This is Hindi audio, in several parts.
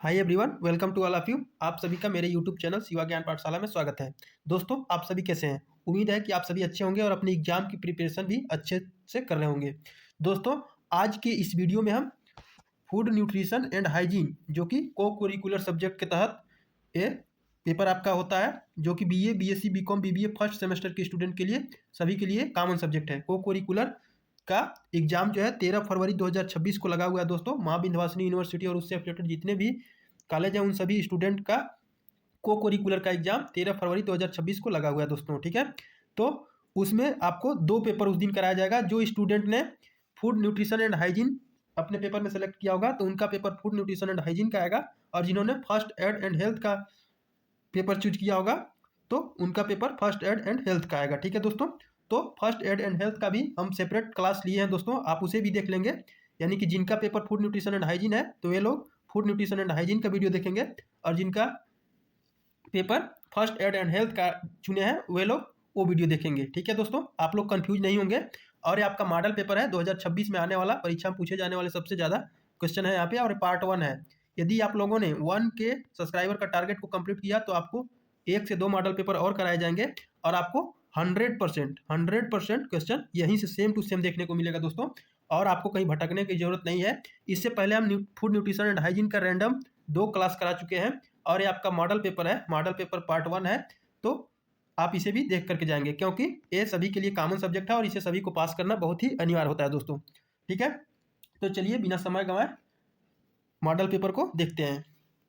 Hi everyone, welcome to all of you. आप सभी का मेरे यूट्यूब चैनल शिवा ज्ञान पाठशाला में स्वागत है। दोस्तों, आप सभी कैसे हैं? उम्मीद है कि आप सभी अच्छे होंगे और अपनी एग्जाम की प्रिपरेशन भी अच्छे से कर रहे होंगे। दोस्तों, आज के इस वीडियो में हम फूड न्यूट्रिशन एंड हाइजीन, जो कि को करिकुलर सब्जेक्ट के तहत ये पेपर आपका होता है, जो कि BA, BSc, BCom, BBA first semester के स्टूडेंट के लिए, सभी के लिए कॉमन सब्जेक्ट है। को करिकुलर का एग्जाम जो है 13 फरवरी 2026 को लगा हुआ है दोस्तों। माँ विंध्यवासिनी यूनिवर्सिटी और उससे एफिलेटेड जितने भी कॉलेज हैं उन सभी स्टूडेंट का को करिकुलर का एग्जाम 13 फरवरी 2026 को लगा हुआ है दोस्तों। ठीक है, तो उसमें आपको दो पेपर उस दिन कराया जाएगा। जो स्टूडेंट ने फूड न्यूट्रिशन एंड हाइजीन अपने पेपर में सेलेक्ट किया होगा तो उनका paper food nutrition and hygiene का आएगा, और जिन्होंने फर्स्ट एड एंड हेल्थ का पेपर चूज किया होगा तो उनका paper first aid and health का आएगा। ठीक है दोस्तों, तो फर्स्ट एड एंड हेल्थ का भी हम सेपरेट क्लास लिए हैं दोस्तों, आप उसे भी देख लेंगे। यानी कि जिनका paper food nutrition and hygiene है तो ये लोग फूड न्यूट्रिशन एंड हाइजीन का वीडियो देखेंगे, और जिनका paper first aid and health का चुने हैं वे लोग वो वीडियो देखेंगे। ठीक है दोस्तों, आप लोग कंफ्यूज नहीं होंगे। और ये आपका मॉडल पेपर है 2026 में आने वाला, परीक्षा में पूछे जाने वाले सबसे ज़्यादा क्वेश्चन है यहाँ पे, और पार्ट 1 है। यदि आप लोगों ने 1K सब्सक्राइबर का टारगेट को कंप्लीट किया तो आपको 1 से 2 मॉडल पेपर और कराए जाएंगे, और आपको 100% क्वेश्चन यहीं से सेम टू सेम देखने को मिलेगा दोस्तों, और आपको कहीं भटकने की जरूरत नहीं है। इससे पहले हम फूड न्यूट्रिशन एंड हाइजीन का रैंडम 2 क्लास करा चुके हैं, और ये आपका मॉडल पेपर है, मॉडल पेपर पार्ट 1 है, तो आप इसे भी देख करके जाएंगे, क्योंकि ये सभी के लिए कॉमन सब्जेक्ट है और इसे सभी को पास करना बहुत ही अनिवार्य होता है दोस्तों। ठीक है, तो चलिए बिना समय गंवाए मॉडल पेपर को देखते हैं।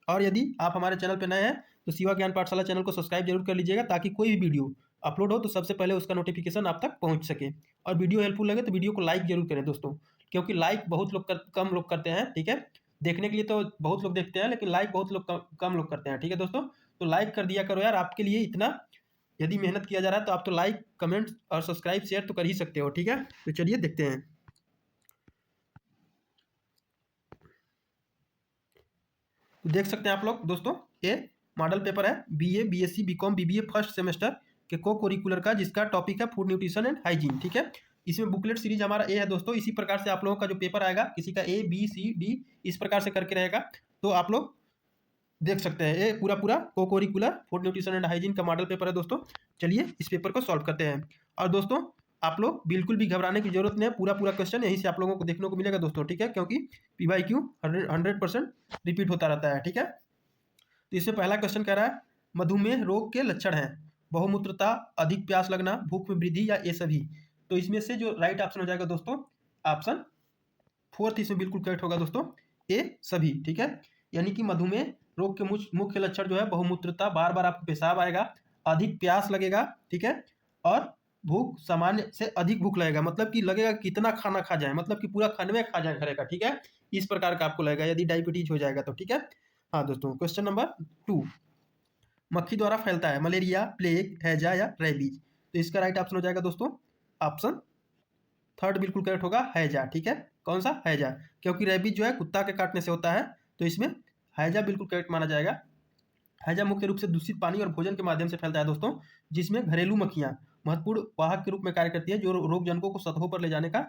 और यदि आप हमारे चैनल पर नए हैं तो शिवा ज्ञान पाठशाला चैनल को सब्सक्राइब जरूर कर लीजिएगा, ताकि कोई भी वीडियो अपलोड हो तो सबसे पहले उसका नोटिफिकेशन आप तक पहुंच सके। और वीडियो हेल्पफुल लगे तो वीडियो को लाइक जरूर करें दोस्तों, क्योंकि लाइक बहुत लोग कम लोग करते हैं। ठीक है, देखने के लिए तो बहुत लोग देखते हैं, लेकिन लाइक बहुत लोग कम लोग करते हैं। ठीक है दोस्तों, तो लाइक कर दिया करो यार, आपके लिए इतना यदि मेहनत किया जा रहा है तो आप तो लाइक, कमेंट और सब्सक्राइब शेयर तो कर ही सकते हो। ठीक है, तो चलिए देखते हैं। तो देख सकते हैं आप लोग दोस्तों, ये मॉडल पेपर है BA, BSc, BCom, BBA first semester के को करिकुलर का, जिसका टॉपिक है फूड न्यूट्रिशन एंड हाइजीन। ठीक है, इसमें बुकलेट सीरीज हमारा ए है दोस्तों। इसी प्रकार से आप लोगों का जो पेपर आएगा, किसी का ए, बी, सी, डी इस प्रकार से करके रहेगा, तो आप लोग देख सकते हैं। ये पूरा पूरा को curricular food nutrition and hygiene का मॉडल पेपर है दोस्तों। चलिए इस पेपर को सॉल्व करते हैं। और दोस्तों, आप लोग बिल्कुल भी घबराने की जरूरत नहीं है, पूरा पूरा क्वेश्चन यहीं से आप लोगों को देखने को मिलेगा दोस्तों। ठीक है, क्योंकि PYQ 100% रिपीट होता रहता है। ठीक है, तो इससे पहला क्वेश्चन कह रहा है मधुमेह रोग के लक्षण हैं बहुमूत्रता, अधिक प्यास लगना, भूख में वृद्धि, या ये सभी। तो इसमें से जो राइट ऑप्शन हो जाएगा दोस्तों, ऑप्शन 4 इसमें बिल्कुल करेक्ट होगा दोस्तों, ए सभी। ठीक है, यानी कि मधुमेह रोग के मुख्य लक्षण जो है बहुमूत्रता, बार बार आपको पेशाब आएगा, अधिक प्यास लगेगा, ठीक है, और भूख सामान्य से अधिक भूख लगेगा, मतलब कि लगेगा कितना खाना खा जाए, मतलब कि पूरा खाने में खा जाए करेगा। ठीक है, इस प्रकार का आपको लगेगा यदि डायबिटीज हो जाएगा तो। ठीक है, हाँ दोस्तों, क्वेश्चन नंबर 2, मक्खी द्वारा फैलता है मलेरिया, प्लेग, हैजा या रेबीज। तो इसका राइट ऑप्शन हो जाएगा दोस्तों, ऑप्शन 3 बिल्कुल करेक्ट होगा, हैजा। ठीक है, कौन सा? हैजा, क्योंकि रेबीज जो है कुत्ता के काटने से होता है, तो इसमें हैजा बिल्कुल करेक्ट माना जाएगा। हैजा मुख्य रूप से दूषित पानी और भोजन के माध्यम से फैलता है दोस्तों, जिसमें घरेलू मक्खियां महत्वपूर्ण वाहक के रूप में कार्य करती है, जो रोग जनकों को सतहों पर ले जाने का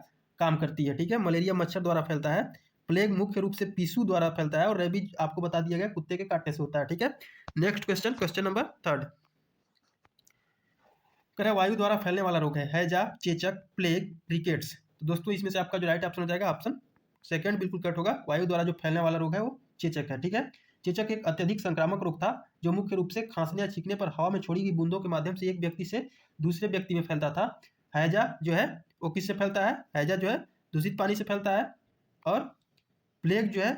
काम करती है। ठीक है, मलेरिया मच्छर द्वारा फैलता है, प्लेग मुख्य रूप से पिस्सू द्वारा फैलता है, और रेबीज आपको बता दिया गया कुत्ते के काटने से होता है। ठीक है, नेक्स्ट क्वेश्चन, क्वेश्चन नंबर 3, कह रहा है वायु द्वारा फैलने वाला रोग है हैजा, चेचक, प्लेग, रिकेट्स। तो दोस्तों इसमें से आपका जो राइट ऑप्शन हो जाएगा, ऑप्शन 2 बिल्कुल करेक्ट होगा, वायु द्वारा जो फैलने वाला रोग है वो चेचक है। ठीक है, चेचक एक अत्यधिक संक्रामक रोग था, जो मुख्य रूप से खांसने या छींकने पर हवा में छोड़ी गई बूंदों के माध्यम से एक व्यक्ति से दूसरे व्यक्ति में फैलता था। हैजा जो है वो किससे फैलता है? हैजा जो है दूषित पानी से फैलता है, और प्लेग जो है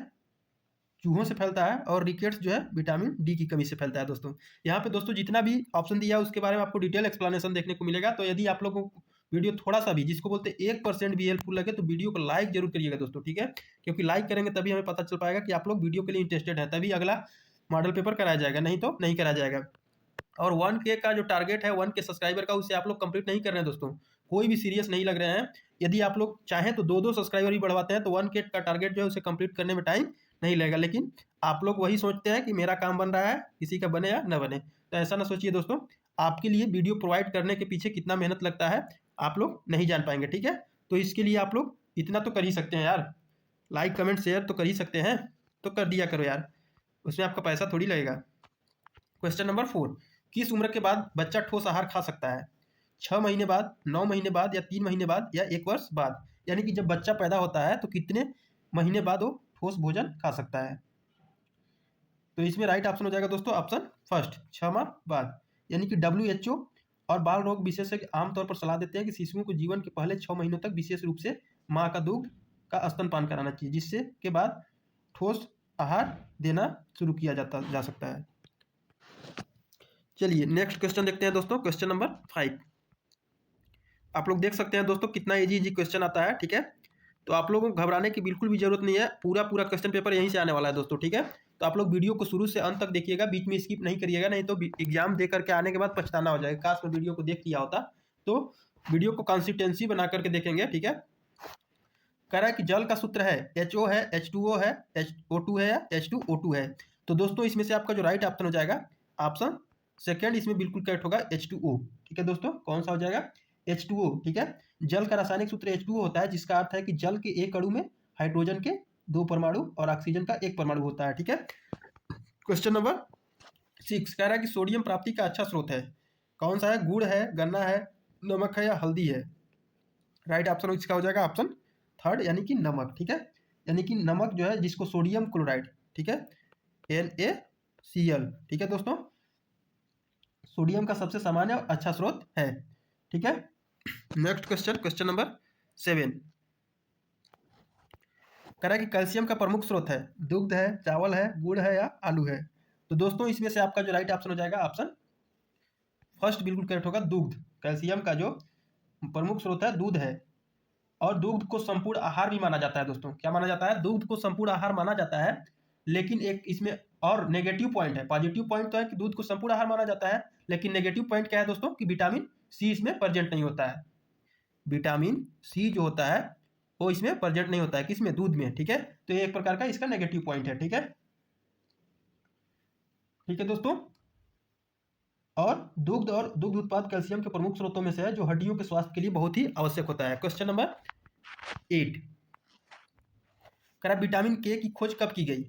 चूहों से फैलता है, और रिकेट्स जो है विटामिन डी की कमी से फैलता है दोस्तों। यहाँ पे दोस्तों जितना भी ऑप्शन दिया है उसके बारे में आपको डिटेल एक्सप्लेनेशन देखने को मिलेगा। तो यदि आप लोगों को वीडियो थोड़ा सा भी, जिसको बोलते हैं 1% भी हेल्पफुल लगे, तो वीडियो को लाइक जरूर करिएगा दोस्तों। ठीक है, क्योंकि लाइक करेंगे तभी हमें पता चल पाएगा कि आप लोग वीडियो के लिए इंटरेस्टेड है, तभी अगला मॉडल पेपर कराया जाएगा, नहीं तो नहीं कराया जाएगा। और 1K का जो टारगेट है 1K सब्सक्राइबर का, उसे आप लोग कंप्लीट नहीं कर रहे हैं दोस्तों, कोई भी सीरियस नहीं लग रहे हैं। यदि आप लोग चाहें तो 2-2 सब्सक्राइबर भी बढ़वाते हैं तो 1K का टारगेट जो है उसे कंप्लीट करने में टाइम नहीं लगेगा। लेकिन आप लोग वही सोचते हैं कि मेरा काम बन रहा है, किसी का बने या न बने, तो ऐसा ना सोचिए दोस्तों। आपके लिए वीडियो प्रोवाइड करने के पीछे कितना मेहनत लगता है आप लोग नहीं जान पाएंगे। ठीक है, तो इसके लिए आप लोग इतना तो कर ही सकते हैं यार, लाइक कमेंट शेयर तो कर ही सकते हैं, तो कर दिया करो यार। उसमें आपका पैसा थोड़ी लगेगा। क्वेश्चन नंबर 4, किस उम्र के बाद बच्चा ठोस आहार खा सकता है? 6 महीने बाद, 9 महीने बाद, या 3 महीने बाद, या 1 वर्ष बाद? यानी कि जब बच्चा पैदा होता है तो कितने महीने बाद वो ठोस भोजन खा सकता है? तो इसमें राइट ऑप्शन हो जाएगा दोस्तों ऑप्शन फर्स्ट, 6 माह बाद। यानी कि WHO और बाल रोग विशेषज्ञ आमतौर पर सलाह देते हैं कि शिशुओं को जीवन के पहले 6 महीनों तक विशेष रूप से माँ का दूध का स्तनपान कराना चाहिए, जिससे के बाद ठोस आहार देना शुरू किया जा सकता है। चलिए नेक्स्ट क्वेश्चन देखते हैं दोस्तों, क्वेश्चन नंबर 5। आप लोग देख सकते हैं दोस्तों कितना इजी क्वेश्चन आता है, ठीक है। तो आप लोगों को घबराने की बिल्कुल भी जरूरत नहीं है, पूरा क्वेश्चन पेपर यहीं से आने वाला है दोस्तों, ठीक है। तो आप लोग वीडियो को शुरू से अंत तक देखिएगा, बीच में स्किप नहीं करिएगा, नहीं तो एग्जाम दे करके आने के बाद पछताना हो जाएगा। काश मैं वीडियो को देख लिया होता। तो वीडियो को कंसिस्टेंसी बना करके देखेंगे, ठीक है। कह रहा है कि जल का सूत्र है HO है, H2O है, HO2 है, या H2O2 है। तो दोस्तों इसमें से आपका जो राइट ऑप्शन हो जाएगा ऑप्शन सेकेंड, इसमें बिल्कुल करेक्ट होगा H2O, ठीक है दोस्तों। कौन सा हो जाएगा? H2O, ठीक है। जल का रासायनिक सूत्र H2O होता है, जिसका अर्थ है कि जल के एक अणु में हाइड्रोजन के 2 परमाणु और ऑक्सीजन का 1 परमाणु होता है, ठीक है। क्वेश्चन नंबर 6 कह रहा है कि सोडियम प्राप्ति का अच्छा स्रोत है, कौन सा है? गुड़ है, गन्ना है, नमक है, या हल्दी है? राइट ऑप्शन इसका हो जाएगा ऑप्शन थर्ड, यानी कि नमक, ठीक है। यानी कि नमक जो है जिसको सोडियम क्लोराइड, ठीक है, NaCl, ठीक है दोस्तों, सोडियम का सबसे सामान्य और अच्छा स्रोत है, ठीक है। नेक्स्ट क्वेश्चन, क्वेश्चन नंबर 7 कह रहा है कि कैल्शियम का प्रमुख स्रोत है, दुग्ध है, चावल है, गुड़ है, या आलू है? तो दोस्तों इसमें से आपका जो राइट ऑप्शन हो जाएगा ऑप्शन फर्स्ट बिल्कुल करेक्ट होगा, दुग्ध। कैल्शियम का जो प्रमुख स्रोत है दूध है, और दूध को संपूर्ण आहार भी माना जाता है दोस्तों। क्या माना जाता है? दूध को संपूर्ण आहार माना जाता है, लेकिन एक इसमें और नेगेटिव पॉइंट है। पॉजिटिव पॉइंट तो है कि दूध को संपूर्ण आहार माना जाता है, लेकिन नेगेटिव पॉइंट क्या है दोस्तों? कि विटामिन सी इसमें प्रेजेंट नहीं होता है। विटामिन सी जो होता है वो इसमें प्रेजेंट नहीं होता है, किसमें? दूध में, ठीक है। तो ये एक प्रकार का इसका नेगेटिव पॉइंट है, ठीक है, ठीक है दोस्तों। और दुग्ध उत्पाद कैल्शियम के प्रमुख स्रोतों में से है, जो हड्डियों के स्वास्थ्य के लिए बहुत ही आवश्यक होता है। क्वेश्चन नंबर 8 कह रहा विटामिन के की खोज कब की गई?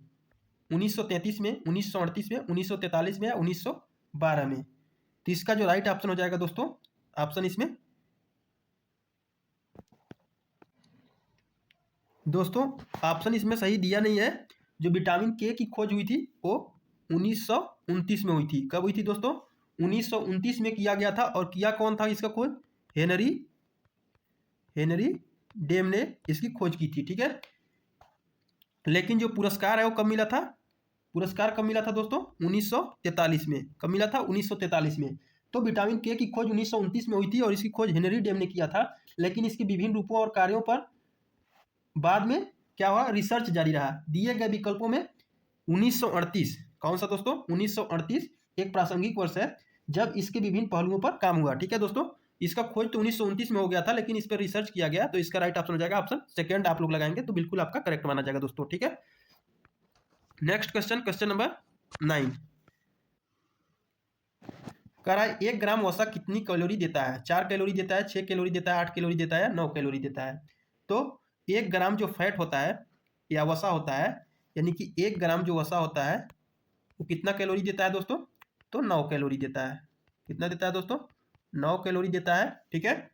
1933 में, 1938 में, 1943 में, या 1912 में? तो इसका जो राइट ऑप्शन हो जाएगा दोस्तों ऑप्शन इसमें दोस्तों ऑप्शन इसमें सही दिया नहीं है। जो विटामिन के की खोज हुई थी वो 1929 में हुई थी। कब हुई थी दोस्तों? 1929 में किया गया था। और किया कौन था इसका खोज? हेनरी डेम ने इसकी खोज की थी, ठीक है। लेकिन जो पुरस्कार है वो कब मिला था? पुरस्कार कब मिला था दोस्तों? 1943 में। कब मिला था? 1943 में। तो विटामिन के की खोज 1929 में हुई थी, और इसकी खोज हेनरी डेम ने किया था। लेकिन इसके विभिन्न रूपों और कार्यों पर बाद में क्या हुआ? रिसर्च जारी रहा। दिए गए विकल्पों में 1938, कौन सा दोस्तों? 1938 एक प्रासंगिक वर्ष है जब इसके विभिन्न पहलुओं पर काम हुआ, ठीक है दोस्तों। इसका खोज तो 1929 में हो गया था, लेकिन इस पर रिसर्च किया गया। तो इसका राइट ऑप्शन हो जाएगा ऑप्शन सेकंड। आप लोग लगाएंगे तो बिल्कुल आपका करेक्ट माना जाएगा दोस्तों, ठीक है। नेक्स्ट क्वेश्चन, क्वेश्चन नंबर 9 कह रहा है 1 ग्राम वसा कितनी कैलोरी देता है? 4 कैलोरी देता है, 6 कैलोरी देता है, 8 कैलोरी देता है, 9 कैलोरी देता है? तो 1 ग्राम जो फैट होता है या वसा होता है, यानी कि 1 ग्राम जो वसा होता है वो कितना कैलोरी देता है दोस्तों? तो 9 कैलोरी देता है। कितना देता है दोस्तों? 9 कैलोरी देता है, ठीक है।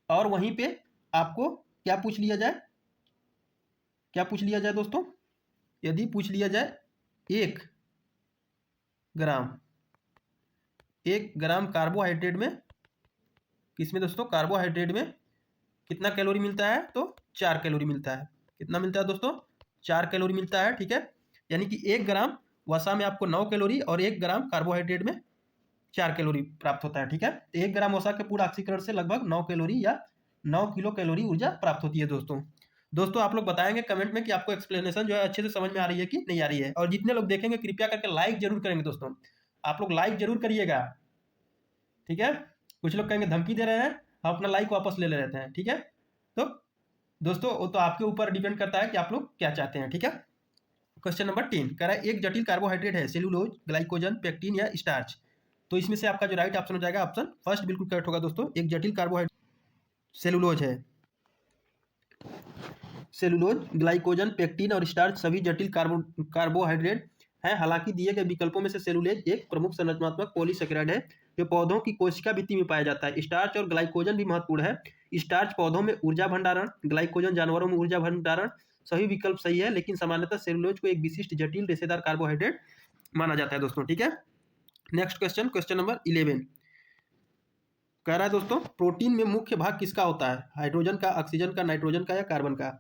और वहीं पे आपको क्या पूछ लिया जाए? क्या पूछ लिया जाए दोस्तों? यदि पूछ लिया जाए 1 ग्राम कार्बोहाइड्रेट में, किसमें दोस्तों? कार्बोहाइड्रेट में कितना कैलोरी मिलता है? तो 4 कैलोरी मिलता है। कितना मिलता है दोस्तों? 4 कैलोरी मिलता है, ठीक है। यानी कि 1 ग्राम वसा में आपको 9 कैलोरी और 1 ग्राम कार्बोहाइड्रेट में 4 कैलोरी प्राप्त होता है, ठीक है। तो 1 ग्राम वसा के पूर्ण ऑक्सीकरण से लगभग 9 कैलोरी या 9 किलो कैलोरी ऊर्जा प्राप्त होती है दोस्तों आप लोग बताएंगे कमेंट में कि आपको एक्सप्लेनेशन जो है अच्छे से समझ में आ रही है कि नहीं आ रही है। और जितने लोग देखेंगे कृपया करके लाइक जरूर करेंगे दोस्तों। आप लोग लाइक जरूर करिएगा, ठीक है। कुछ लोग कहेंगे धमकी दे रहे हैं, हम अपना लाइक वापस ले लेते हैं, ठीक है। तो दोस्तों वो तो आपके ऊपर डिपेंड करता है कि आप लोग क्या चाहते हैं, ठीक है। क्वेश्चन नंबर 10 कह रहा है एक जटिल कार्बोहाइड्रेट है, सेलुलोज, ग्लाइकोजन, पेक्टिन, या स्टार्च? तो इसमें से आपका जो राइट ऑप्शन हो जाएगा ऑप्शन फर्स्ट बिल्कुल करेक्ट होगा दोस्तों। एक जटिल कार्बोहाइड्रेट सेलुलोज है। सेलुलोज, ग्लाइकोजन, पेक्टिन और स्टार्च सभी जटिल कार्बोहाइड्रेट हैं। हालांकि दिए गए विकल्पों में से सेलुलोज एक प्रमुख संरचनात्मक पॉलीसेकेराइड है जो पौधों की कोशिका भित्ति में पाया जाता है। स्टार्च और ग्लाइकोजन भी महत्वपूर्ण है। स्टार्च पौधों में ऊर्जा भंडारण, ग्लाइकोजन जानवरों में ऊर्जा भंडारण। सभी विकल्प सही है, लेकिन सामान्यतः सेलुलोज को एक विशिष्ट जटिल रेशेदार कार्बोहाइड्रेट माना जाता है दोस्तों। ठीक है, नेक्स्ट क्वेश्चन, क्वेश्चन नंबर 11 कह रहा है दोस्तों, प्रोटीन में मुख्य भाग किसका होता है? हाइड्रोजन का, ऑक्सीजन का, नाइट्रोजन का या कार्बन का?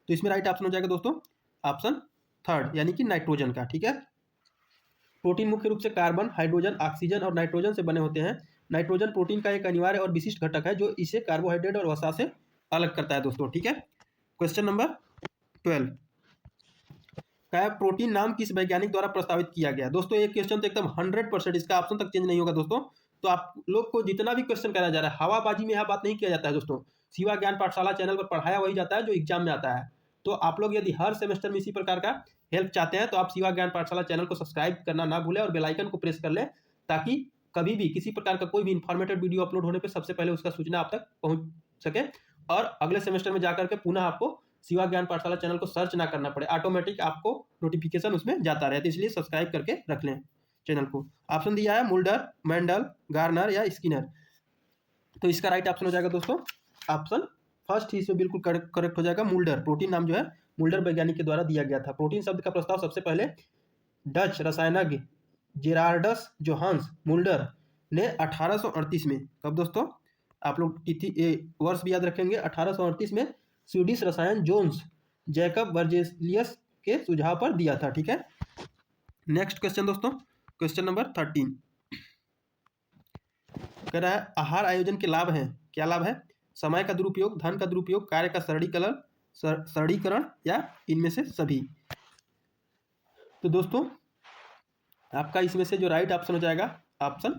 तो इसमें राइट ऑप्शन हो जाएगा दोस्तों ऑप्शन थर्ड, यानी कि नाइट्रोजन का। ठीक है, प्रोटीन मुख्य रूप से कार्बन, हाइड्रोजन, ऑक्सीजन और नाइट्रोजन से बने होते हैं। नाइट्रोजन प्रोटीन का एक अनिवार्य और विशिष्ट घटक है जो इसे कार्बोहाइड्रेट और वसा से अलग करता है दोस्तों। ठीक है, क्वेश्चन नंबर 12 क्या है, प्रोटीन नाम किस वैज्ञानिक द्वारा प्रस्तावित किया गया? दोस्तों एक क्वेश्चन तो एकदम 100% इसका ऑप्शन तक चेंज नहीं होगा दोस्तों। तो आप लोग को जितना भी क्वेश्चन कराया जा रहा है, हवाबाजी में यह बात नहीं किया जाता है दोस्तों। शिवा ज्ञान पाठशाला चैनल पर पढ़ाया वही जाता है जो एग्जाम में आता है। तो आप लोग यदि हर सेमेस्टर में इसी प्रकार का हेल्प चाहते हैं तो आप शिवा ज्ञान पाठशाला चैनल को सब्सक्राइब करना ना भूलें और बेल आइकन को प्रेस कर लें, ताकि कभी भी किसी प्रकार का कोई भी इंफॉर्मेटिव वीडियो अपलोड होने पर सबसे पहले उसका सूचना आप तक पहुंच सके और अगले सेमेस्टर में जाकर के पुनः आपको शिवा ज्ञान पाठशाला चैनल को सर्च ना करना पड़े, ऑटोमेटिक आपको नोटिफिकेशन उसमें जाता रहे। तो इसलिए सब्सक्राइब करके रख लें चैनल को। ऑप्शन दिया है मुल्डर, मेंडल, गार्नर या स्किनर। तो इसका राइट ऑप्शन हो जाएगा दोस्तों ऑप्शन फर्स्ट ही इसमें बिल्कुल करेक्ट हो जाएगा, मुल्डर। प्रोटीन नाम जो है मुल्डर वैज्ञानिक के द्वारा दिया गया था। प्रोटीन शब्द का प्रस्ताव सबसे पहले डच रसायनज्ञ जेरार्डस जोहान्स मुल्डर ने 1838 में, कब दोस्तों आप लोग तिथि वर्ष भी याद रखेंगे, 1838 में स्वीडिश रसायन जोन्स जैकब बर्जेलियस के सुझाव पर दिया था। ठीक है, नेक्स्ट क्वेश्चन दोस्तों, क्वेश्चन नंबर 13 कह रहा है आहार आयोजन के लाभ हैं। क्या लाभ है? समय का दुरुपयोग, धन का दुरुपयोग, कार्य का सरलीकरण या इनमें से सभी। तो दोस्तों आपका इसमें से जो राइट ऑप्शन हो जाएगा ऑप्शन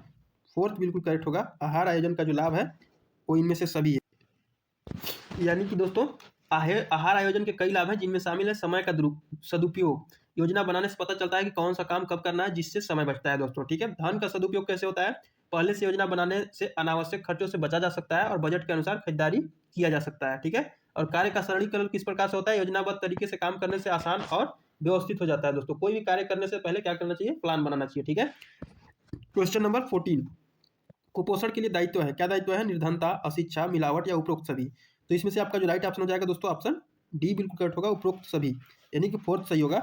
फोर्थ बिल्कुल करेक्ट होगा। आहार आयोजन का जो लाभ है वो इनमें से सभी है। यानी कि दोस्तों आहार आयोजन के कई लाभ हैं, जिनमें शामिल है समय का सदुपयोग। योजना बनाने से पता चलता है कि कौन सा काम कब करना है, जिससे समय बचता है दोस्तों। ठीक है, धन का सदुपयोग कैसे होता है? पहले से योजना बनाने से अनावश्यक खर्चों से बचा जा सकता है और बजट के अनुसार खरीदारी किया जा सकता है। ठीक है, और कार्य का सरलीकरण किस प्रकार से होता है? योजनाबद्ध तरीके से काम करने से आसान और व्यवस्थित हो जाता है दोस्तों। कोई भी कार्य करने से पहले क्या करना चाहिए? प्लान बनाना चाहिए। ठीक है, क्वेश्चन नंबर 14 कुपोषण के लिए दायित्व है। क्या दायित्व है? निर्धनता, अशिक्षा, मिलावट या उपरोक्त सभी। तो इसमें से आपका जो राइट ऑप्शन हो जाएगा दोस्तों ऑप्शन डी बिल्कुल करेक्ट होगा, उपरोक्त सभी, यानी कि फोर्थ सही होगा।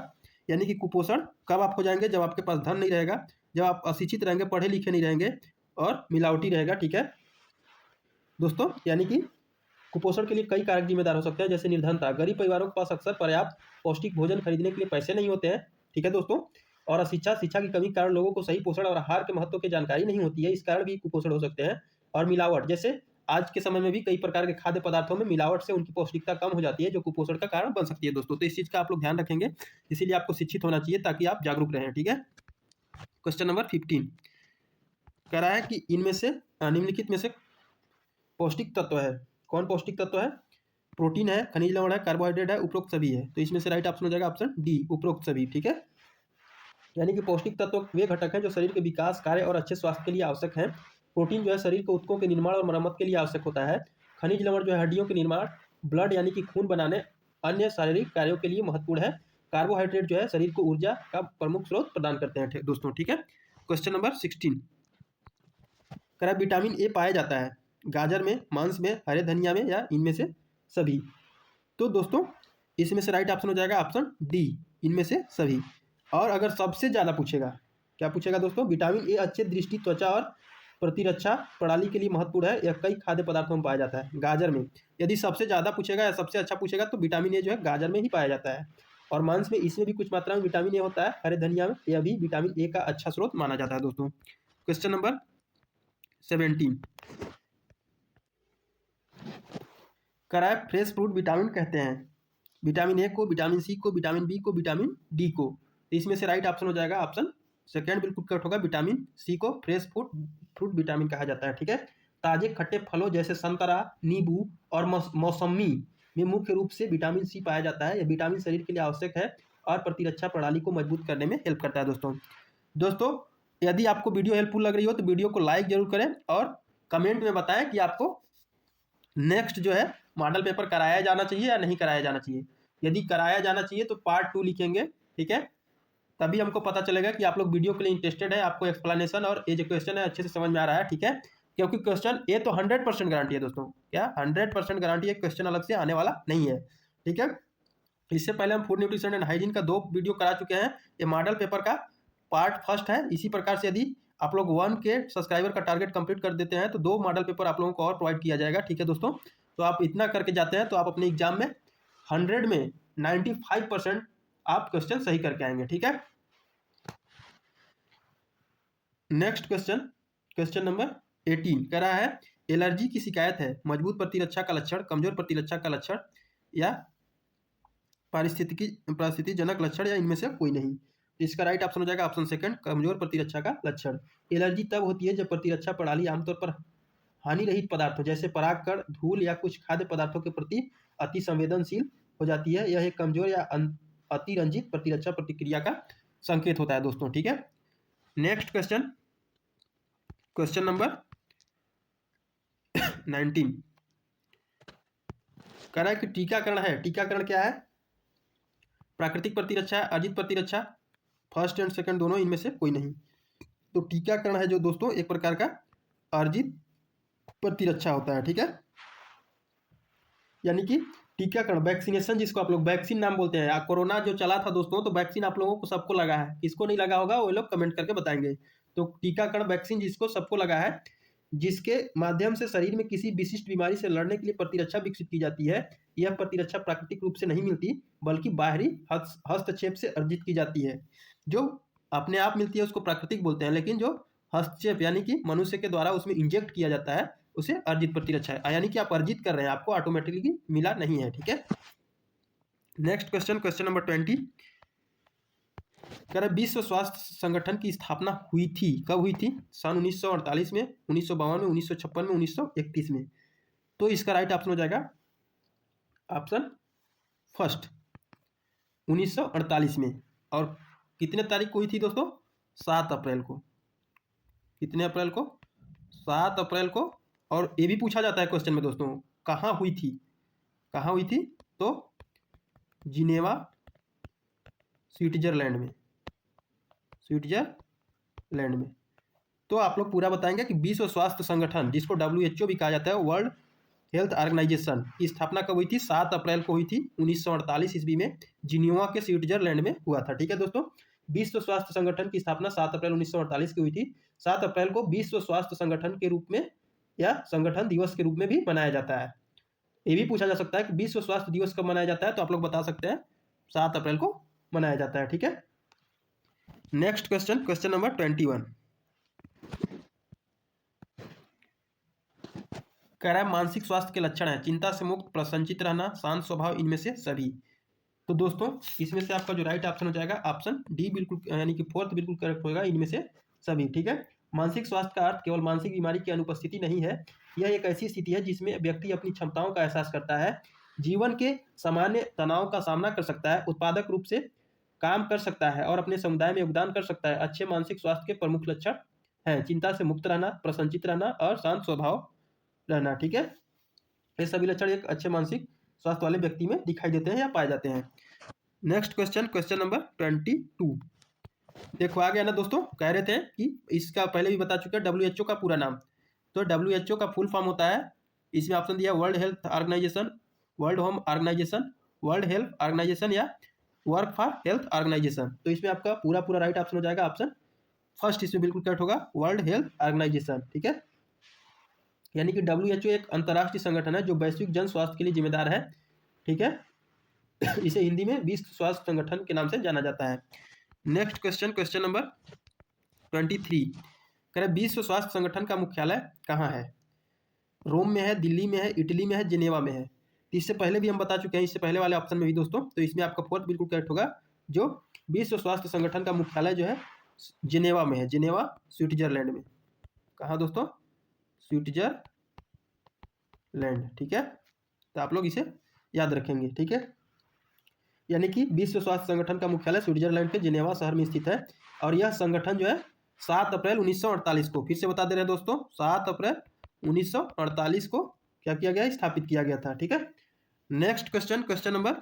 यानी कि कुपोषण कब आप हो जाएंगे? जब आपके पास धन नहीं रहेगा, जब आप अशिक्षित रहेंगे, पढ़े लिखे नहीं रहेंगे और मिलावटी रहेगा। ठीक है दोस्तों, यानी कि कुपोषण के लिए कई कारक जिम्मेदार हो सकते हैं, जैसे निर्धनता, गरीब परिवारों के पास अक्सर पर्याप्त पौष्टिक भोजन खरीदने के लिए पैसे नहीं होते हैं। ठीक है दोस्तों, और अशिक्षा, शिक्षा की कमी के कारण लोगों को सही पोषण और आहार के महत्व की जानकारी नहीं होती है, इस कारण भी कुपोषण हो सकते हैं। और मिलावट, जैसे आज के समय में भी कई प्रकार के खाद्य पदार्थों में मिलावट से उनकी पौष्टिकता कम हो जाती है, जो कुपोषण का कारण बन सकती है दोस्तों। तो इस चीज़ का आप लोग ध्यान रखेंगे, इसीलिए आपको शिक्षित होना चाहिए ताकि आप जागरूक रहें। ठीक है, क्वेश्चन नंबर 15 कह रहा है कि इनमें से निम्नलिखित में से पौष्टिक तत्व है। कौन पौष्टिक तत्व है? प्रोटीन है, खनिज लवण है, कार्बोहाइड्रेट है, उपरोक्त सभी है। तो इसमें से राइट ऑप्शन हो जाएगा ऑप्शन डी, उपरोक्त सभी। ठीक है, यानी कि पौष्टिक तत्व वे घटक हैं जो शरीर के विकास, कार्य और अच्छे स्वास्थ्य के लिए आवश्यक हैं। प्रोटीन जो है शरीर के ऊतकों के निर्माण और मरम्मत के लिए आवश्यक होता है। खनिज लवण जो है हड्डियों के निर्माण, ब्लड यानी कि खून बनाने, अन्य शारीरिक कार्यों के लिए महत्वपूर्ण है। कार्बोहाइड्रेट जो है शरीर को ऊर्जा का प्रमुख स्रोत प्रदान करते हैं दोस्तों। ठीक है, क्वेश्चन नंबर 16 कह रहा है विटामिन ए पाया जाता है गाजर में, मांस में, हरे धनिया में या इनमें से सभी। तो दोस्तों इसमें से राइट ऑप्शन हो जाएगा ऑप्शन डी, इनमें से सभी। और अगर सबसे ज़्यादा पूछेगा, क्या पूछेगा दोस्तों? विटामिन ए अच्छे दृष्टि, त्वचा और प्रतिरक्षा प्रणाली के लिए महत्वपूर्ण है। यह कई खाद्य पदार्थों में पाया जाता है। गाजर में यदि सबसे ज़्यादा पूछेगा या सबसे अच्छा पूछेगा तो विटामिन ए जो है गाजर में ही पाया जाता है। और मांस में इसमें भी कुछ मात्रा में विटामिन ए होता है। हरे धनिया में यह भी विटामिन ए का अच्छा स्रोत माना जाता है दोस्तों। क्वेश्चन नंबर 17 करा है फ्रेश फ्रूट विटामिन कहते हैं। विटामिन ए को, विटामिन सी को, विटामिन बी को, विटामिन डी को। तो इसमें से राइट ऑप्शन हो जाएगा ऑप्शन सेकेंड बिल्कुल करेक्ट होगा, विटामिन सी को फ्रेश फ्रूट विटामिन कहा जाता है। ठीक है, ताजे खट्टे फलों जैसे संतरा, नींबू और मौसमी में मुख्य रूप से विटामिन सी पाया जाता है। यह विटामिन शरीर के लिए आवश्यक है और प्रतिरक्षा प्रणाली को मजबूत करने में हेल्प करता है दोस्तों। यदि आपको वीडियो हेल्पफुल लग रही हो तो वीडियो को लाइक जरूर करें और कमेंट में बताएं कि आपको नेक्स्ट जो है मॉडल पेपर कराया जाना चाहिए या नहीं कराया जाना चाहिए। यदि कराया जाना चाहिए तो पार्ट 2 लिखेंगे, ठीक है। तभी हमको पता चलेगा कि आप लोग वीडियो के लिए इंटरेस्टेड है, आपको एक्सप्लेनेशन और ये जो क्वेश्चन है अच्छे से समझ में आ रहा है, ठीक है। क्योंकि क्वेश्चन ये तो 100% गारंटी है दोस्तों, क्या 100% गारंटी है, क्वेश्चन अलग से आने वाला नहीं है, ठीक है। इससे पहले हम फूड न्यूट्रिशन एंड हाइजीन का 2 वीडियो करा चुके हैं, ये मॉडल पेपर का पार्ट फर्स्ट है। इसी प्रकार से यदि आप लोग 1 के सब्सक्राइबर का टारगेट कंप्लीट कर देते हैं तो 2 मॉडल पेपर आप लोगों को और प्रोवाइड किया जाएगा, ठीक है दोस्तों। तो आप इतना करके जाते हैं तो आप अपने एग्जाम में 100 में 95% आप क्वेश्चन सही करके आएंगे, ठीक है। नेक्स्ट क्वेश्चन, क्वेश्चन नंबर 18 कह रहा है एलर्जी की शिकायत है, मजबूत प्रतिरक्षा का लक्षण, कमजोर प्रतिरक्षा का लक्षण या पारिस्थितिजनक लक्षण या इनमें से कोई नहीं। इसका राइट ऑप्शन हो जाएगा ऑप्शन सेकंड, कमजोर प्रतिरक्षा का लक्षण। एलर्जी तब होती है जब प्रतिरक्षा प्रणाली आमतौर पर हानि रहित पदार्थों जैसे परागकण, धूल या कुछ खाद्य पदार्थों के प्रति अति संवेदनशील हो जाती है। यह एक कमजोर या अतिरंजित प्रतिरक्षा प्रतिक्रिया का संकेत होता है दोस्तों, ठीक है। नेक्स्ट क्वेश्चन, क्वेश्चन नंबर 19 कह रहा है कि टीकाकरण है, टीकाकरण क्या है, प्राकृतिक प्रतिरक्षा, अर्जित प्रतिरक्षा, फर्स्ट एंड सेकंड दोनों, इनमें से कोई नहीं। तो टीकाकरण है जो दोस्तों एक प्रकार का अर्जित प्रतिरक्षा होता है, ठीक है। यानी कि टीकाकरण, वैक्सीनेशन जिसको आप लोग वैक्सीन नाम बोलते हैं, कोरोना जो चला था दोस्तों तो वैक्सीन आप लोगों को सबको लगा है, किसको नहीं लगा होगा वो लोग कमेंट करके बताएंगे। तो टीकाकरण वैक्सीन जिसको सबको लगा है, जिसके माध्यम से शरीर में किसी विशिष्ट बीमारी से लड़ने के लिए प्रतिरक्षा विकसित की जाती है। यह प्रतिरक्षा प्राकृतिक रूप से नहीं मिलती बल्कि बाहरी हस्तक्षेप से अर्जित की जाती है। जो अपने आप मिलती है उसको प्राकृतिक बोलते हैं, लेकिन जो हस्तक्षेप यानी कि मनुष्य के द्वारा उसमें इंजेक्ट किया जाता है उसे अर्जित प्रतिरक्षा है, यानी कि आप अर्जित कर रहे हैं, आपको ऑटोमेटिकली मिला नहीं है, ठीक है। नेक्स्ट क्वेश्चन, क्वेश्चन नंबर 20 कह रहा है विश्व स्वास्थ्य संगठन की स्थापना हुई थी, कब हुई थी, सन 1948 में, 1952 में, 1956 में, 1931 में। तो इसका राइट ऑप्शन हो जाएगा ऑप्शन फर्स्ट 1948 में। और कितने तारीख को हुई थी दोस्तों, 7 अप्रैल को। कितने अप्रैल को, 7 अप्रैल को। और ये भी पूछा जाता है क्वेश्चन में दोस्तों, कहाँ हुई थी, कहाँ हुई थी, तो जिनेवा स्विट्जरलैंड में, स्विट्जरलैंड में। तो आप लोग पूरा बताएंगे कि विश्व स्वास्थ्य संगठन जिसको WHO भी कहा जाता है, वर्ल्ड हेल्थ ऑर्गेनाइजेशन की स्थापना कब हुई थी, 7 अप्रैल को हुई थी 1948 ईस्वी में, जिनेवा के स्विट्जरलैंड में हुआ था, ठीक है दोस्तों। विश्व स्वास्थ्य संगठन की स्थापना 7 अप्रैल 1948 की हुई थी। 7 अप्रैल को विश्व स्वास्थ्य संगठन के रूप में या संगठन दिवस के रूप में भी मनाया जाता है। ये भी पूछा जा सकता है कि विश्व स्वास्थ्य दिवस कब मनाया जाता है, तो आप लोग बता सकते हैं 7 अप्रैल को मनाया जाता है, ठीक है। नेक्स्ट क्वेश्चन, क्वेश्चन नंबर 21 कह रहा है मानसिक स्वास्थ्य के लक्षण है, चिंता से मुक्त, प्रसन्नचित रहना, शांत स्वभाव, इनमें से सभी। तो दोस्तों इसमें से आपका जो राइट ऑप्शन हो जाएगा ऑप्शन डी, बिल्कुल यानी कि फोर्थ बिल्कुल करेक्ट होगा, इनमें से सभी, ठीक है। मानसिक स्वास्थ्य का अर्थ केवल मानसिक बीमारी की अनुपस्थिति नहीं है, यह एक ऐसी स्थिति है जिसमें व्यक्ति अपनी क्षमताओं का एहसास करता है, जीवन के सामान्य तनाव का सामना कर सकता है, उत्पादक रूप से काम कर सकता है और अपने समुदाय में योगदान कर सकता है। अच्छे मानसिक स्वास्थ्य के प्रमुख लक्षण हैं चिंता से मुक्त रहना, प्रसन्नचित रहना और शांत स्वभाव रहना, ठीक है। ये सभी लक्षण एक अच्छे मानसिक स्वास्थ्य वाले व्यक्ति में दिखाई देते हैं या पाए जाते हैं। नेक्स्ट क्वेश्चन, क्वेश्चन नंबर 22 देखो आ गया ना दोस्तों, कह रहे थे कि इसका पहले भी बता चुके हैं WHO का पूरा नाम। तो WHO का फुल फॉर्म होता है, इसमें ऑप्शन दिया world health organisation, world home organisation, world health organisation या वर्क फॉर हेल्थ ऑर्गेनाइजेशन। तो इसमें आपका पूरा पूरा राइट ऑप्शन हो जाएगा ऑप्शन फर्स्ट, इसमें बिल्कुल करेक्ट होगा, वर्ल्ड हेल्थ ऑर्गेनाइजेशन, ठीक है। यानी कि WHO एक अंतर्राष्ट्रीय संगठन है जो वैश्विक जन स्वास्थ्य के लिए जिम्मेदार है, ठीक है। इसे हिंदी में विश्व स्वास्थ्य संगठन के नाम से जाना जाता है। नेक्स्ट क्वेश्चन, क्वेश्चन नंबर 23 कह रहे विश्व स्वास्थ्य संगठन का मुख्यालय कहाँ है, रोम में है, दिल्ली में है, इटली में है, जिनेवा में है। इससे पहले भी हम बता चुके हैं, इससे पहले वाले ऑप्शन में भी दोस्तों। तो इसमें आपका फोर्थ बिल्कुल करेक्ट होगा, जो विश्व स्वास्थ्य संगठन का मुख्यालय जो है जिनेवा में है, जिनेवा स्विट्जरलैंड में। कहाँ दोस्तों, स्विट्जरलैंड, ठीक है। तो आप लोग इसे याद रखेंगे, ठीक है। यानी कि विश्व स्वास्थ्य संगठन का मुख्यालय स्विट्जरलैंड के जिनेवा शहर में स्थित है। और यह संगठन जो है 7 अप्रैल 1948 को, फिर से बता दे रहे हैं दोस्तों, 7 अप्रैल 1948 को क्या किया गया, स्थापित किया गया था, ठीक है। नेक्स्ट क्वेश्चन, क्वेश्चन नंबर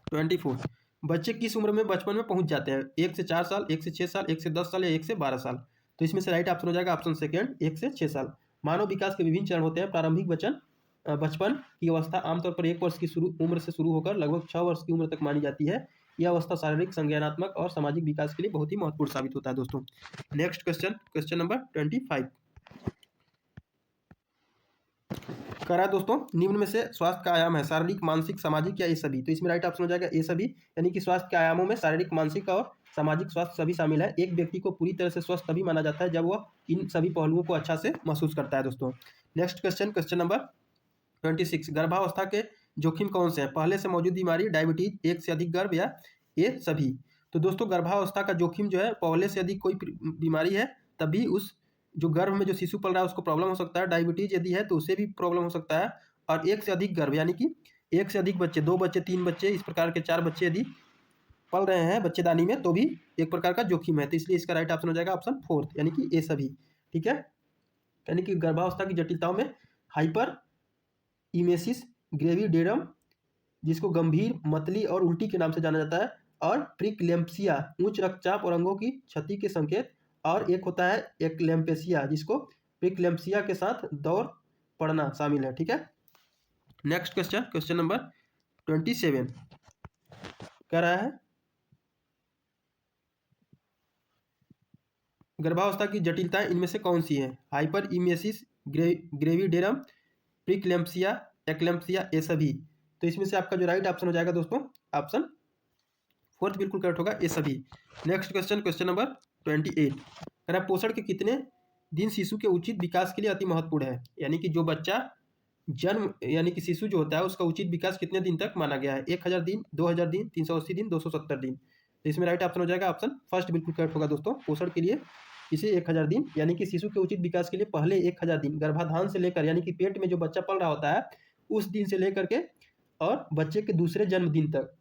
24 बच्चे किस उम्र में बचपन में पहुंच जाते हैं? 1 से 4 साल, 1 से 6 साल, 1 से 10 साल या 1 से 12 साल। तो इसमें से राइट ऑप्शन हो जाएगा ऑप्शन सेकेंड, 1 से 6 साल। मानव विकास के विभिन्न चरण होते हैं। प्रारंभिक बचपन की अवस्था आमतौर पर 1 वर्ष की उम्र से शुरू होकर लगभग 6 वर्ष की उम्र तक मानी जाती है। यह अवस्था शारीरिक, संज्ञानात्मक और सामाजिक विकास के लिए बहुत ही महत्वपूर्ण साबित होता है दोस्तों। नेक्स्ट क्वेश्चन नंबर 25 कह रहा है दोस्तों, निम्न में से स्वास्थ्य का आयाम है शारीरिक, मानसिक, सामाजिक या ये सभी। तो इसमें राइट ऑप्शन हो जाएगा ये सभी, यानी कि स्वास्थ्य के आयामों में शारीरिक, मानसिक और सामाजिक स्वास्थ्य सभी शामिल है। एक व्यक्ति को पूरी तरह से स्वस्थ तभी माना जाता है जब वह इन सभी पहलुओं को अच्छा से महसूस करता है दोस्तों। नेक्स्ट क्वेश्चन नंबर 26 गर्भावस्था के जोखिम कौन से हैं? पहले से मौजूद बीमारी, डायबिटीज, एक से अधिक गर्भ या ये सभी। तो दोस्तों गर्भावस्था का जोखिम जो है, पहले से अधिक कोई बीमारी है तभी उस जो गर्भ में जो शिशु पल रहा है उसको प्रॉब्लम हो सकता है। डायबिटीज यदि है तो उसे भी प्रॉब्लम हो सकता है। और एक से अधिक गर्भ यानी कि एक से अधिक बच्चे, 2 बच्चे, 3 बच्चे, इस प्रकार के 4 बच्चे यदि पल रहे हैं बच्चेदानी में तो भी एक प्रकार का जोखिम है। तो इसलिए इसका राइट ऑप्शन हो जाएगा ऑप्शन फोर्थ, यानी कि ये सभी। ठीक है, यानी कि गर्भावस्था की जटिलताओं में हाइपर इमेसिस ग्रेविडेरम, जिसको गंभीर मतली और उल्टी के नाम से जाना जाता है, और प्रीक्लेम्पसिया उच्च रक्तचाप और अंगों की क्षति के संकेत, और एक होता है एक्लेम्पेसिया जिसको प्रीक्लेम्पसिया के साथ दौड़ पड़ना शामिल है। ठीक है, नेक्स्ट क्वेश्चन नंबर 27 कह रहा है गर्भावस्था की जटिलताएं इनमें से कौन सी हैं? Hyper emesis gravidarum, preeclampsia, eclampsia, ये सभी। तो इसमें से आपका जो राइट ऑप्शन हो जाएगा दोस्तों ऑप्शन फोर्थ बिल्कुल करेक्ट होगा, ये सभी। नेक्स्ट क्वेश्चन नंबर 28 कह रहा है पोषण के कितने दिन शिशु के उचित विकास के लिए अति महत्वपूर्ण है? यानी कि जो बच्चा जन्म यानी कि शिशु जो होता है उसका उचित विकास कितने दिन तक माना गया है? 1000 दिन, 2000 दिन, 380 दिन, 270 दिन। तो इसमें राइट ऑप्शन हो जाएगा ऑप्शन फर्स्ट बिल्कुल करेक्ट होगा दोस्तों। पोषण के लिए इसे 1000 दिन यानी कि शिशु के उचित विकास के लिए पहले 1000 दिन गर्भाधान से लेकर यानी कि पेट में जो बच्चा पल रहा होता है उस दिन से लेकर के और बच्चे के दूसरे जन्मदिन तक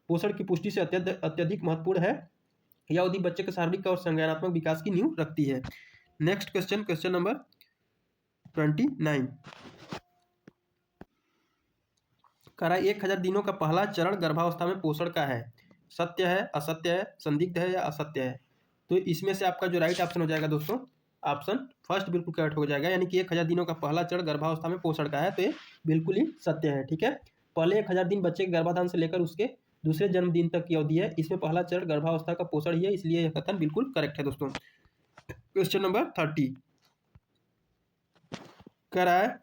पोषण की पुष्टि से अत्यधिक महत्वपूर्ण है। यह अवधि बच्चे के शारीरिक और संज्ञानात्मक विकास की नींव रखती है। नेक्स्ट क्वेश्चन नंबर 29 कह रहा है 1000 दिनों का पहला चरण गर्भावस्था में पोषण का है। सत्य है, असत्य है, संदिग्ध है या असत्य है? तो इसमें से आपका जो राइट ऑप्शन हो जाएगा दोस्तों ऑप्शन फर्स्ट बिल्कुल करेक्ट हो जाएगा, यानी कि 1000 दिनों का पहला चरण गर्भावस्था में पोषण का है। तो ये बिल्कुल ही सत्य है। ठीक है, पहले 1000 दिन बच्चे के गर्भाधान से लेकर उसके दूसरे जन्मदिन तक की अवधि है, इसमें पहला चरण गर्भावस्था का पोषण ही है, इसलिए यह कथन बिल्कुल करेक्ट है दोस्तों। क्वेश्चन नंबर 30 कह रहा है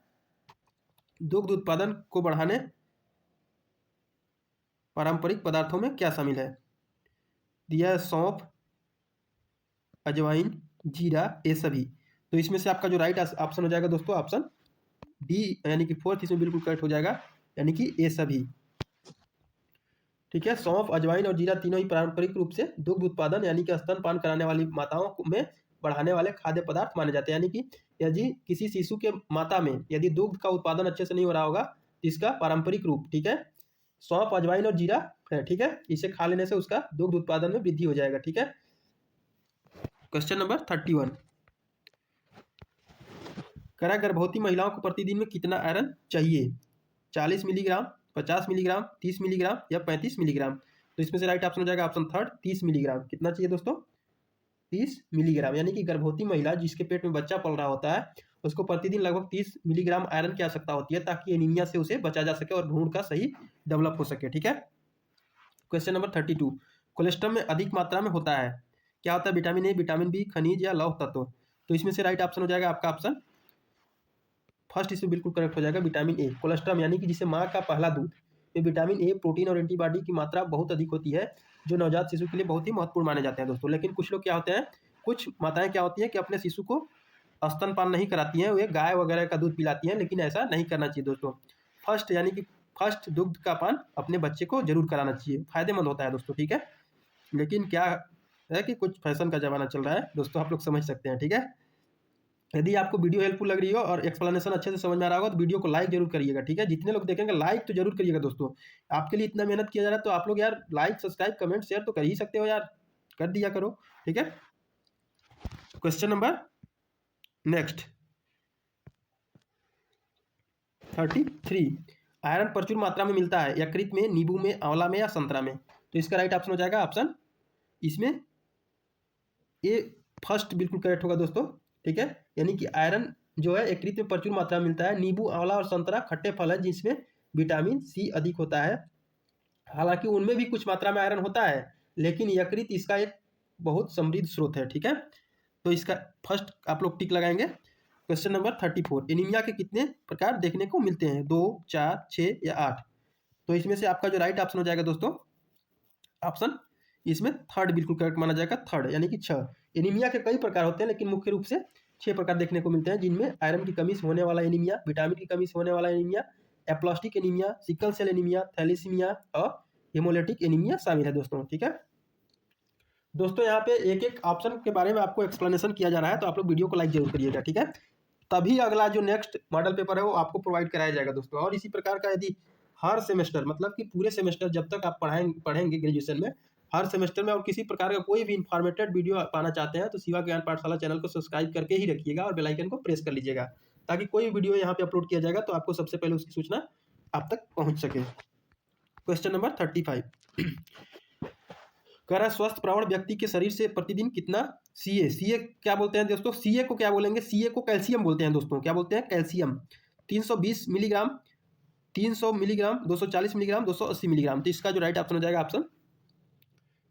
दुग्ध उत्पादन को बढ़ाने पारंपरिक पदार्थों में क्या शामिल है? दिया है सौंफ, अजवाइन, जीरा, ये सभी। तो इसमें से आपका जो राइट ऑप्शन हो जाएगा दोस्तों ऑप्शन डी, यानी कि फोर्थ इसमें बिल्कुल करेक्ट हो जाएगा, यानी कि ये सभी। ठीक है, सौंफ, अजवाइन और जीरा तीनों ही पारंपरिक रूप से दुग्ध उत्पादन यानी कि स्तनपान कराने वाली माताओं में बढ़ाने वाले खाद्य पदार्थ माने जाते हैं। यानी कि यदि किसी शिशु के माता में यदि दुग्ध का उत्पादन अच्छे से नहीं हो रहा होगा तो इसका पारंपरिक रूप, ठीक है, सौंफ, अजवाइन और जीरा है। ठीक है, इसे खा लेने से उसका दुग्ध उत्पादन में वृद्धि हो जाएगा। ठीक है, क्वेश्चन नंबर 31 करा गर्भवती महिलाओं को प्रतिदिन में कितना आयरन चाहिए? 40 मिलीग्राम, 50 मिलीग्राम, 30 मिलीग्राम या 35 मिलीग्राम? तो इसमें से राइट ऑप्शन हो जाएगा ऑप्शन थर्ड 30 मिलीग्राम। कितना चाहिए दोस्तों? 30 मिलीग्राम, यानी कि गर्भवती महिला जिसके पेट में बच्चा पल रहा होता है उसको प्रतिदिन लगभग 30 मिलीग्राम आयरन की आवश्यकता होती है ताकि एनीमिया से उसे बचा जा सके और भ्रूण का सही डेवलप हो सके। ठीक है, क्वेश्चन नंबर 32 कोलेस्ट्रॉल में अधिक मात्रा में होता है, क्या होता है? विटामिन ए, विटामिन बी, खनिज या लौह तत्व? तो इसमें से राइट ऑप्शन हो जाएगा आपका ऑप्शन फर्स्ट, इसमें बिल्कुल करेक्ट हो जाएगा विटामिन ए। कोलेस्ट्रॉल यानी कि जिसे माँ का पहला दूध में विटामिन ए, प्रोटीन और एंटीबॉडी की मात्रा बहुत अधिक होती है जो नवजात शिशु के लिए बहुत ही महत्वपूर्ण माने जाते हैं दोस्तों। लेकिन कुछ लोग क्या होते हैं, कुछ माताएं क्या होती हैं कि अपने शिशु को स्तनपान नहीं कराती हैं, वे गाय वगैरह का दूध पिलाती हैं, लेकिन ऐसा नहीं करना चाहिए दोस्तों। फर्स्ट यानी कि फर्स्ट दुग्ध का पान अपने बच्चे को जरूर कराना चाहिए, फायदेमंद होता है दोस्तों। ठीक है, लेकिन क्या है कि कुछ फैशन का जमाना चल रहा है दोस्तों, आप लोग समझ सकते हैं। ठीक है, यदि आपको वीडियो हेल्पफुल लग रही हो और एक्सप्लेनेशन अच्छे से समझ में आ रहा होगा तो वीडियो को लाइक जरूर करिएगा। ठीक है, जितने लोग देखेंगे लाइक तो जरूर करिएगा दोस्तों, आपके लिए इतना मेहनत किया जा रहा है तो आप लोग यार लाइक, सब्सक्राइब, कमेंट, शेयर तो कर ही सकते हो यार, कर दिया करो। ठीक है, क्वेश्चन नंबर नेक्स्ट 33 आयरन प्रचुर मात्रा में मिलता है यकृत में, नींबू में, आंवला में या संतरा में? तो इसका राइट ऑप्शन हो जाएगा ऑप्शन इसमें ए फर्स्ट बिल्कुल करेक्ट होगा दोस्तों। ठीक है, यानी कि आयरन जो है यकृत में प्रचुर मात्रा में मिलता है। नींबू, आंवला और संतरा खट्टे फल है जिसमें विटामिन सी अधिक होता है। हालांकि उनमें भी कुछ मात्रा में आयरन होता है, लेकिन यकृत इसका एक बहुत समृद्ध स्रोत है। ठीक है, तो इसका फर्स्ट आप लोग टिक लगाएंगे। क्वेश्चन नंबर 34, एनीमिया के कितने प्रकार देखने को मिलते हैं? 2, 4, 6 या 8? तो इसमें से आपका जो राइट ऑप्शन हो जाएगा दोस्तों ऑप्शन इसमें थर्ड बिल्कुल करेक्ट माना जाएगा, थर्ड यानी कि 6। एनीमिया के कई प्रकार होते हैं, लेकिन मुख्य रूप से 6 प्रकार देखने को मिलते हैं, जिनमें आयरन की कमी से होने वाला एनीमिया, विटामिन की कमी से होने वाला anaemia, aplastic anaemia, sickle cell anaemia, thalassaemia और हेमोलिटिक एनीमिया शामिल है दोस्तों। ठीक है दोस्तों, यहाँ पे एक एक ऑप्शन के बारे में आपको एक्सप्लेनेशन किया जा रहा है, तो आप लोग वीडियो को लाइक जरूर करिएगा। ठीक है, तभी अगला जो नेक्स्ट मॉडल पेपर है वो आपको प्रोवाइड कराया जाएगा दोस्तों। और इसी प्रकार का यदि हर सेमेस्टर मतलब कि पूरे सेमेस्टर जब तक आप पढ़ेंगे ग्रेजुएशन में, हर सेमेस्टर में और किसी प्रकार का कोई भी इन्फॉर्मेटेड वीडियो पाना चाहते हैं तो शिवा ज्ञान पाठशाला चैनल को सब्सक्राइब करके ही रखिएगा और बेल आइकन को प्रेस कर लीजिएगा, ताकि कोई वीडियो यहाँ पे अपलोड किया जाएगा तो आपको सबसे पहले उसकी सूचना आप तक पहुँच सके। क्वेश्चन नंबर 35 कह रहा है स्वस्थ प्रवण व्यक्ति के शरीर से प्रतिदिन कितना सीए क्या बोलते हैं दोस्तों? सीए को क्या बोलेंगे? सीए को कैल्शियम बोलते हैं दोस्तों। क्या बोलते हैं? Calcium. 320 milligram, 300 milligram, 240 milligram, 280 milligram. तो इसका जो राइट ऑप्शन हो जाएगा ऑप्शन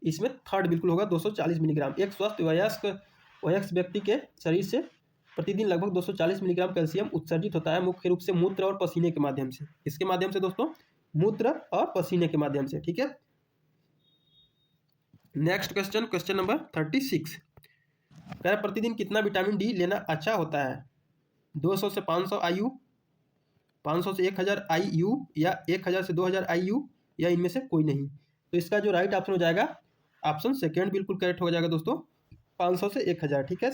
इसमें थर्ड बिल्कुल होगा, 240 मिलीग्राम। एक स्वस्थ वयस्क व्यक्ति के शरीर से प्रतिदिन लगभग 240 मिलीग्राम कैल्शियम उत्सर्जित होता है, मुख्य रूप से मूत्र और पसीने के माध्यम से। इसके माध्यम से दोस्तों, मूत्र और पसीने के माध्यम से। ठीक है, नेक्स्ट क्वेश्चन, क्वेश्चन नंबर 36 कह रहा प्रतिदिन कितना विटामिन डी लेना अच्छा होता है? 200 से 500 IU, 500 से 1000 IU या 1000 से 2000 IU या इनमें से कोई नहीं? तो इसका जो राइट ऑप्शन हो जाएगा ऑप्शन सेकेंड बिल्कुल करेक्ट हो जाएगा दोस्तों, 500 से 1000। ठीक है,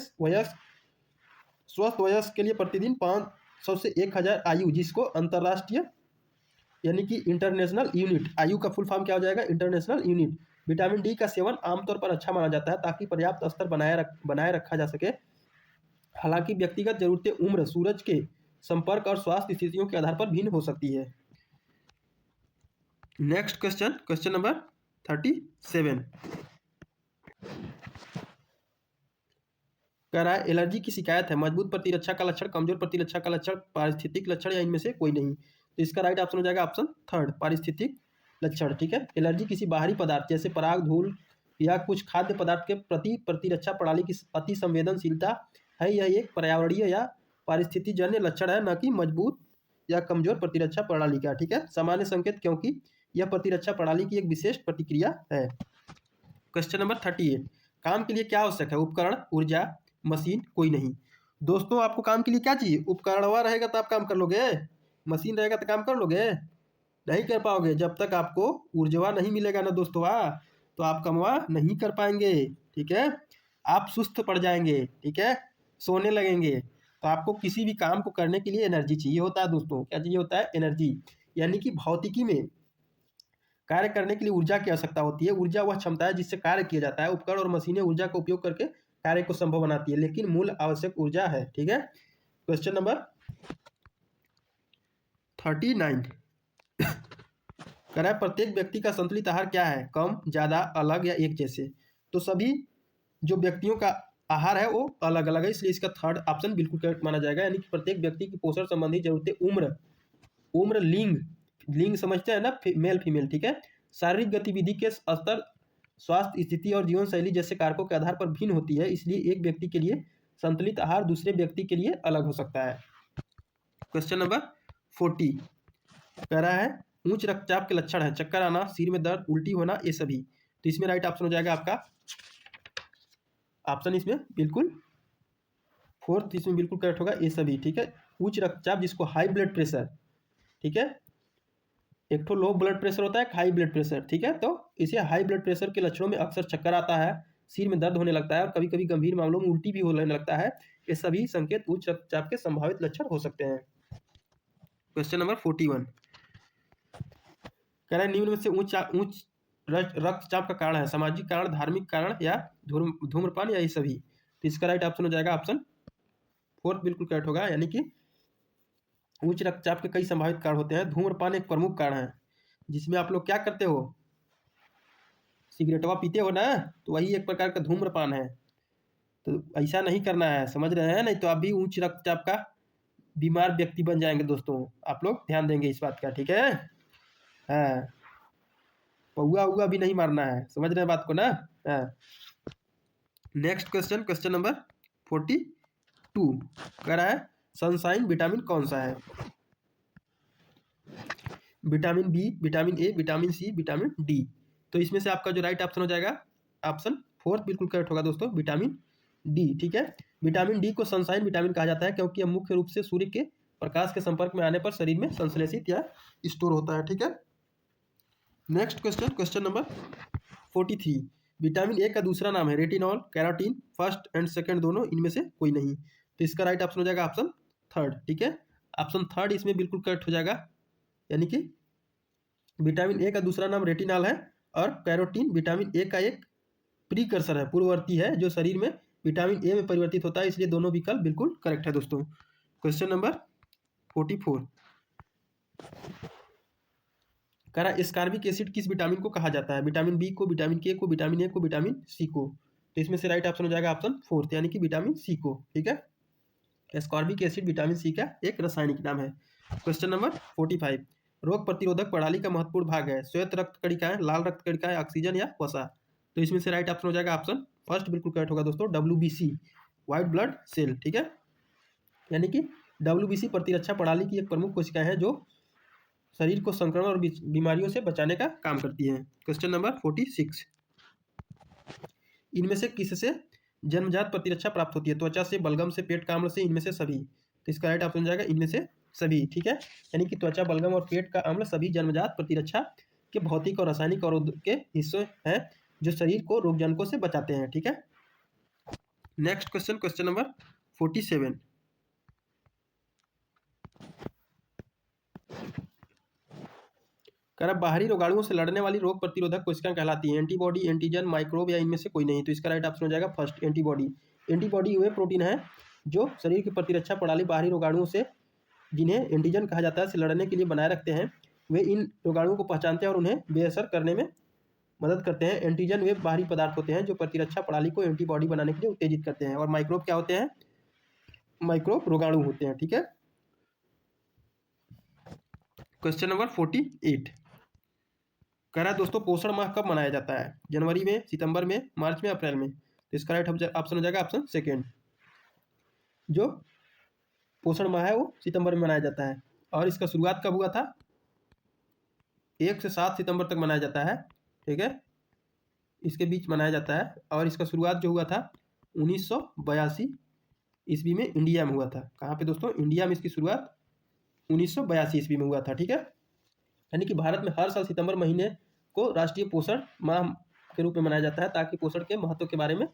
स्वस्थ वयस्क के लिए प्रतिदिन 500 से 1000 IU, जिसको अंतर्राष्ट्रीय यानी कि इंटरनेशनल यूनिट, आयु का फुल फॉर्म क्या हो जाएगा? International unit. विटामिन डी का सेवन आमतौर पर अच्छा माना जाता है ताकि पर्याप्त स्तर बनाए रखा जा सके। हालांकि व्यक्तिगत जरूरतें, उम्र, सूरज के संपर्क और स्वास्थ्य स्थितियों के आधार पर भिन्न हो सकती है। नेक्स्ट क्वेश्चन, क्वेश्चन नंबर 37 कह रहा है एलर्जी की शिकायत है, मजबूत प्रतिरक्षा का लक्षण, कमजोर प्रतिरक्षा का लक्षण, पारिस्थितिक लक्षण या इनमें से कोई नहीं? तो इसका राइट ऑप्शन हो जाएगा ऑप्शन थर्ड, पारिस्थितिक लक्षण। ठीक है, एलर्जी किसी बाहरी पदार्थ जैसे पराग, धूल या कुछ खाद्य पदार्थ के प्रति प्रतिरक्षा प्रणाली की अति संवेदनशीलता है। यह एक पर्यावरणीय या पारिस्थितिजन्य लक्षण है, न कि मजबूत या कमजोर प्रतिरक्षा प्रणाली का। ठीक है, सामान्य संकेत, क्योंकि यह प्रतिरक्षा प्रणाली की एक विशेष प्रतिक्रिया है। क्वेश्चन नंबर 38 काम के लिए क्या आवश्यक है? उपकरण, ऊर्जा, मशीन, कोई नहीं? दोस्तों, आपको काम के लिए क्या चाहिए? उपकरण हुआ रहेगा तो आप काम कर लोगे, मशीन रहेगा तो काम कर लोगे? नहीं कर पाओगे। जब तक आपको ऊर्जवा नहीं मिलेगा ना दोस्तों तो आप कमवा नहीं कर पाएंगे। ठीक है, आप सुस्त पड़ जाएंगे। ठीक है, सोने लगेंगे। तो आपको किसी भी काम को करने के लिए एनर्जी चाहिए होता है दोस्तों। क्या चाहिए होता है? एनर्जी। यानी कि भौतिकी में कार्य करने के लिए ऊर्जा की आवश्यकता होती है। ऊर्जा वह क्षमता है जिससे कार्य किया जाता है। उपकरण और मशीनें ऊर्जा का उपयोग करके कार्य को संभव बनाती है, लेकिन मूल आवश्यक ऊर्जा है। ठीक है, क्वेश्चन नंबर 39 कह रहा है प्रत्येक व्यक्ति का संतुलित आहार क्या है? कम, ज्यादा, अलग या एक जैसे? तो सभी जो व्यक्तियों का आहार है वो अलग अलग है, इसलिए इसका थर्ड ऑप्शन बिल्कुल करेक्ट माना जाएगा। यानी कि प्रत्येक व्यक्ति की पोषण संबंधी जरूरतें उम्र, लिंग समझते हैं ना, मेल फीमेल। ठीक है, शारीरिक गतिविधि के स्तर, स्वास्थ्य स्थिति और जीवन शैली जैसे कारकों के आधार पर भिन्न होती है। इसलिए एक व्यक्ति के लिए संतुलित आहार दूसरे व्यक्ति के लिए अलग हो सकता है। क्वेश्चन नंबर 40 कह रहा है उच्च रक्तचाप के लक्षण है चक्कर आना, सिर में दर्द, उल्टी होना, ये सभी। तो इसमें राइट ऑप्शन हो जाएगा आपका ऑप्शन इसमें बिल्कुल फोर्थ, इसमें बिल्कुल करेक्ट होगा, ये सभी। ठीक है, उच्च रक्तचाप जिसको हाई ब्लड प्रेशर, ठीक है, एक तो लो ब्लड प्रेशर होता है, हाई ब्लड प्रेशर। ठीक है, तो इसे हाई ब्लड प्रेशर के लक्षणों में अक्सर चक्कर आता है, सिर में दर्द होने लगता है और कभी कभी गंभीर मामलों में उल्टी भी होने लगता है। ये सभी संकेत उच्च रक्तचाप के संभावित लक्षण हो सकते हैं। क्वेश्चन नंबर 41 कह रहा है निम्न में से उच्च रक्तचाप का कारण है? सामाजिक कारण, धार्मिक कारण या धूम्रपान या ये सभी? तो इसका राइट ऑप्शन हो जाएगा ऑप्शन फोर्थ बिल्कुल करेक्ट होगा, यानी कि उच्च रक्तचाप के कई संभावित कारण होते हैं। धूम्रपान एक प्रमुख कारण है, जिसमें आप लोग क्या करते हो, सिगरेटवा पीते हो ना, तो वही एक प्रकार का धूम्रपान है। तो ऐसा नहीं करना है, समझ रहे हैं, नहीं तो आप भी उच्च रक्तचाप का बीमार व्यक्ति बन जाएंगे दोस्तों। आप लोग ध्यान देंगे इस बात का, ठीक है। हाँ, पौआ उआ भी नहीं मारना है, समझ रहे हैं बात को ना। हाँ, नेक्स्ट क्वेश्चन, क्वेश्चन नंबर 42 कह रहा है सनशाइन विटामिन कौन सा है? Vitamin B, vitamin A, vitamin C, vitamin D. तो इसमें से आपका जो राइट ऑप्शन हो जाएगा ऑप्शन 4 बिल्कुल करेक्ट होगा दोस्तों, विटामिन डी, ठीक है। विटामिन डी को सनशाइन विटामिन कहा जाता है क्योंकि यह मुख्य रूप से सूर्य के प्रकाश के संपर्क में आने पर शरीर में संश्लेषित या स्टोर होता है, ठीक है। Next question, question number 43 vitamin A का दूसरा नाम है retinol, carotene, first and second दोनों, इनमें से कोई नहीं। तो इसका राइट ऑप्शन हो जाएगा ऑप्शन 3, ठीक है। ऑप्शन 3 इसमें बिल्कुल करेक्ट हो जाएगा, यानी कि विटामिन ए का दूसरा नाम रेटिनॉल है और कैरोटीन विटामिन ए का एक प्रीकर्सर है, पूर्ववर्ती है, जो शरीर में विटामिन ए में परिवर्तित होता है, इसलिए दोनों विकल्प बिल्कुल करेक्ट है दोस्तों। क्वेश्चन नंबर 44 कह रहा है स्कारबिक एसिड किस विटामिन को कहा जाता है? विटामिन बी को, विटामिन के को, विटामिन ए को, विटामिन सी को। तो इसमें से राइट ऑप्शन हो जाएगा ऑप्शन 4 यानी कि विटामिन सी को, ठीक है। स्कारबिक एसिड विटामिन सी का एक रासायनिक नाम है। क्वेश्चन नंबर 45 रोग प्रतिरोधक प्रणाली का महत्वपूर्ण भाग है श्वेत रक्त कणिकाएं, लाल रक्त कणिकाएं, ऑक्सीजन या वसा। तो इसमें से राइट ऑप्शन हो जाएगा ऑप्शन फर्स्ट बिल्कुल करेक्ट होगा दोस्तों, WBC, व्हाइट ब्लड सेल, ठीक है। यानी कि WBC प्रतिरक्षा प्रणाली की एक प्रमुख कोशिकाएं हैं जो शरीर को संक्रमण और बीमारियों से बचाने का काम करती हैं। क्वेश्चन नंबर 46 इनमें से किससे जन्मजात प्रतिरक्षा प्राप्त होती है? त्वचा से, बलगम से, पेट का अम्ल से, इनमें से सभी। तो इसका राइट ऑप्शन जाएगा इनमें से सभी, ठीक है। यानी कि त्वचा, बलगम और पेट का अम्ल सभी जन्मजात प्रतिरक्षा के भौतिक और रासायनिक अवरोध के हिस्से हैं जो शरीर को रोगजनकों से बचाते हैं, ठीक है। नेक्स्ट क्वेश्चन, क्वेश्चन नंबर 47 कह रहा बाहरी रोगाणुओं से लड़ने वाली रोग प्रतिरोधक कोशिकाएं कहलाती हैं एंटीबॉडी, एंटीजन, माइक्रोब या इनमें से कोई नहीं। तो इसका राइट ऑप्शन हो जाएगा फर्स्ट, एंटीबॉडी। एंटीबॉडी वे प्रोटीन है जो शरीर की प्रतिरक्षा प्रणाली बाहरी रोगाणुओं से, जिन्हें एंटीजन कहा जाता है, से लड़ने के लिए बनाए रखते हैं। वे इन रोगाणुओं को पहचानते हैं और उन्हें बेअसर करने में मदद करते हैं। एंटीजन वे बाहरी पदार्थ होते हैं जो प्रतिरक्षा प्रणाली को एंटीबॉडी बनाने के लिए उत्तेजित करते हैं। और माइक्रोब क्या होते हैं? माइक्रोब रोगाणु होते हैं, ठीक है। क्वेश्चन नंबर 48 कह रहा है दोस्तों पोषण माह कब मनाया जाता है? जनवरी में, सितंबर में, मार्च में, अप्रैल में। तो इसका राइट ऑप्शन हो जाएगा ऑप्शन सेकेंड। जो पोषण माह है वो सितंबर में मनाया जाता है और इसका शुरुआत कब हुआ था? 1 से 7 सितंबर तक मनाया जाता है, ठीक है। इसके बीच मनाया जाता है और इसका शुरुआत जो हुआ था 1982 ईस्वी में इंडिया में हुआ था। कहाँ पे दोस्तों? इंडिया में इसकी शुरुआत 1982 ईस्वी में हुआ था, ठीक है। यानी कि भारत में हर साल सितंबर महीने को राष्ट्रीय पोषण माह के रूप में मनाया जाता है ताकि पोषण के महत्व के बारे में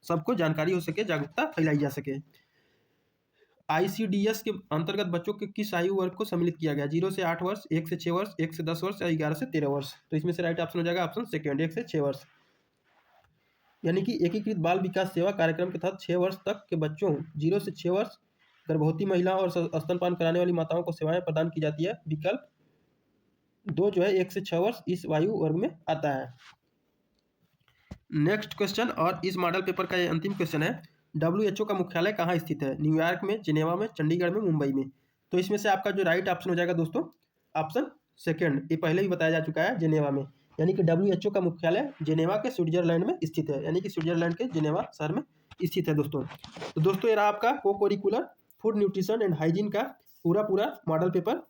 सबको जानकारी हो सके, जागरूकता फैलाई जा सके। ICDS के अंतर्गत बच्चों के किस आयु वर्ग को सम्मिलित किया गया? 0 से 8 वर्ष, 1 से 6 वर्ष, 1 से 10 वर्ष या 11 से 13 वर्ष। तो इसमें से राइट ऑप्शन हो जाएगा ऑप्शन सेकेंड, 1 से 6 वर्ष। यानी कि एकीकृत बाल विकास सेवा कार्यक्रम के तहत 6 वर्ष तक के बच्चों 0 से 6 वर्ष गर्भवती महिलाओं और स्तनपान कराने वाली माताओं को सेवाएं प्रदान की जाती है। विकल्प 2 जो है 1 से 6 वर्ष इस आयु वर्ग में आता है। नेक्स्ट क्वेश्चन और इस मॉडल पेपर का ये अंतिम क्वेश्चन है WHO का मुख्यालय कहाँ स्थित है? न्यूयॉर्क में, जिनेवा में, चंडीगढ़ में, मुंबई में। तो इसमें से आपका जो राइट ऑप्शन हो जाएगा दोस्तों ऑप्शन सेकेंड, ये पहले ही बताया जा चुका है, जिनेवा में। यानी कि WHO का मुख्यालय जिनेवा के स्विट्जरलैंड में स्थित है, यानी कि स्विट्जरलैंड के जिनेवा शहर में स्थित है दोस्तों। तो दोस्तों ये रहा आपका को curricular food nutrition and hygiene का पूरा मॉडल पेपर,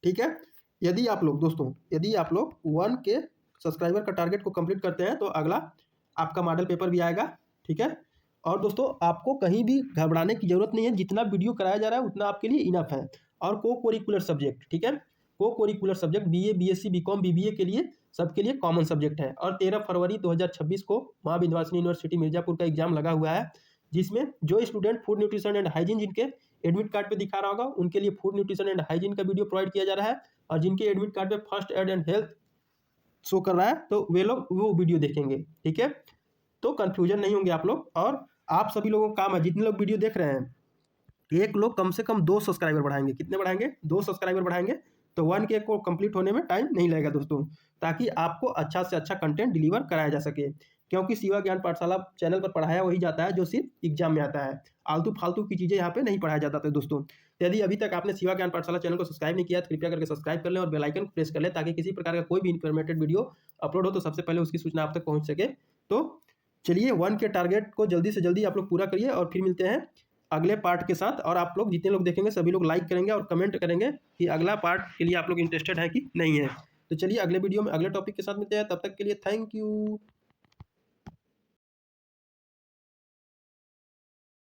ठीक है। यदि आप लोग दोस्तों 1K सब्सक्राइबर का टारगेट को कंप्लीट करते हैं तो अगला आपका मॉडल पेपर भी आएगा, ठीक है। और दोस्तों आपको कहीं भी घबराने की जरूरत नहीं है, जितना वीडियो कराया जा रहा है उतना आपके लिए इनफ है। और को करिकुलर सब्जेक्ट, ठीक है, को curricular subject BA, BSc, BCom, BBA के लिए सबके लिए कॉमन सब्जेक्ट है। और 13 फरवरी 2026 को माँ विंध्यवासिनी यूनिवर्सिटी मिर्जापुर का एग्जाम लगा हुआ है, जिसमें जो student food nutrition and hygiene जिनके एडमिट कार्ड पे दिखा रहा होगा उनके लिए फूड न्यूट्रिशन एंड हाइजीन का वीडियो प्रोवाइड किया जा रहा है। और जिनके एडमिट कार्ड पे first aid and health show कर रहा है तो वे लोग वो वीडियो देखेंगे, ठीक है। तो कंफ्यूजन नहीं होंगे आप लोग। और आप सभी लोगों का काम है, जितने लोग वीडियो देख रहे हैं एक लोग कम से कम 2 सब्सक्राइबर बढ़ाएंगे। कितने बढ़ाएंगे? 2 सब्सक्राइबर बढ़ाएंगे, तो 1K को कंप्लीट होने में टाइम नहीं लगेगा दोस्तों, ताकि आपको अच्छा से अच्छा कंटेंट डिलीवर कराया जा सके। क्योंकि शिवा ज्ञान पाठशाला चैनल पर पढ़ाया वही जाता है जो सिर्फ एग्जाम में आता है। आलतू फालतू की चीज़ें यहाँ पे नहीं पढ़ाया जाता था दोस्तों। तो यदि अभी तक आपने शिवा ज्ञान पाठशाला चैनल को सब्सक्राइब नहीं किया तो कृपया करके सब्सक्राइब कर लें और बेल आइकन प्रेस कर लें, ताकि किसी प्रकार का कोई भी इन्फॉर्मेटिव वीडियो अपलोड हो तो सबसे पहले उसकी सूचना आप तक पहुँच सके। तो चलिए 1K टारगेट को जल्दी से जल्दी आप लोग पूरा करिए, और फिर मिलते हैं अगले पार्ट के साथ। और आप लोग जितने लोग देखेंगे सभी लोग लाइक करेंगे और कमेंट करेंगे कि अगला पार्ट के लिए आप लोग इंटरेस्टेड है कि नहीं है। तो चलिए अगले वीडियो में अगले टॉपिक के साथ मिलते हैं, तब तक के लिए थैंक यू।